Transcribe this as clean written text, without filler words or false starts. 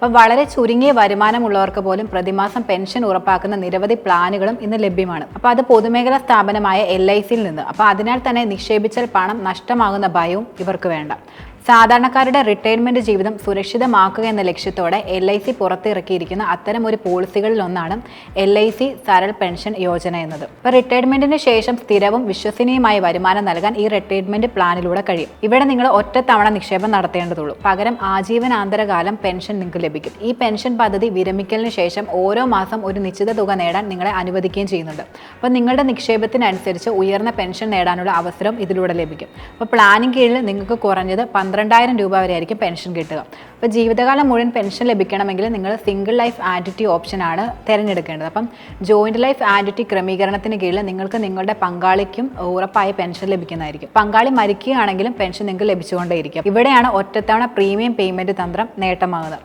അപ്പോൾ വളരെ ചുരുങ്ങിയ വരുമാനമുള്ളവർക്ക് പോലും പ്രതിമാസം പെൻഷൻ ഉറപ്പാക്കുന്ന നിരവധി പ്ലാനുകളും ഇന്ന് ലഭ്യമാണ്. അപ്പോൾ അത് പൊതുമേഖലാ സ്ഥാപനമായ LICയിൽ നിന്ന്. അപ്പോൾ അതിനാൽ തന്നെ നിക്ഷേപിച്ചാൽ പണം നഷ്ടമാകുന്ന ഭയവും ഇവർക്ക് വേണ്ട. സാധാരണക്കാരുടെ റിട്ടയർമെന്റ് ജീവിതം സുരക്ഷിതമാക്കുക എന്ന ലക്ഷ്യത്തോടെ LIC പുറത്തിറക്കിയിരിക്കുന്ന അത്തരം ഒരു പോളിസികളിൽ ഒന്നാണ് LIC സരൾ പെൻഷൻ യോജന എന്നത്. ഇപ്പോൾ റിട്ടയർമെന്റിന് ശേഷം സ്ഥിരവും വിശ്വസനീയമായ വരുമാനം നൽകാൻ ഈ റിട്ടയർമെന്റ് പ്ലാനിലൂടെ കഴിയും. ഇവിടെ നിങ്ങൾ ഒറ്റത്തവണ നിക്ഷേപം നടത്തേണ്ടതുള്ളൂ. പകരം ആജീവനാന്തരകാലം പെൻഷൻ നിങ്ങൾക്ക് ലഭിക്കും. ഈ പെൻഷൻ പദ്ധതി വിരമിക്കലിന് ശേഷം ഓരോ മാസം ഒരു നിശ്ചിത തുക നേടാൻ നിങ്ങളെ അനുവദിക്കുകയും ചെയ്യുന്നുണ്ട്. അപ്പോൾ നിങ്ങളുടെ നിക്ഷേപത്തിനനുസരിച്ച് ഉയർന്ന പെൻഷൻ നേടാനുള്ള അവസരം ഇതിലൂടെ ലഭിക്കും. അപ്പോൾ പ്ലാനിന് കീഴിൽ നിങ്ങൾക്ക് കുറഞ്ഞത് 12,000 രൂപ വരെ ആയിരിക്കും പെൻഷൻ കിട്ടുക. അപ്പോൾ ജീവിതകാലം മുഴുവൻ പെൻഷൻ ലഭിക്കണമെങ്കിൽ നിങ്ങൾ സിംഗിൾ ലൈഫ് ആന്റിറ്റി ഓപ്ഷനാണ് തിരഞ്ഞെടുക്കേണ്ടത്. അപ്പം ജോയിന്റ് ലൈഫ് ആന്റിറ്റി ക്രമീകരണത്തിന് കീഴിൽ നിങ്ങൾക്ക് നിങ്ങളുടെ പങ്കാളിക്കും ഉറപ്പായ പെൻഷൻ ലഭിക്കുന്നതായിരിക്കും. പങ്കാളി മരിക്കുകയാണെങ്കിലും പെൻഷൻ നിങ്ങൾക്ക് ലഭിച്ചുകൊണ്ടേയിരിക്കും. ഇവിടെയാണ് ഒറ്റത്തവണ പ്രീമിയം പേയ്മെന്റ് തന്ത്രം നേട്ടമാകുന്നത്.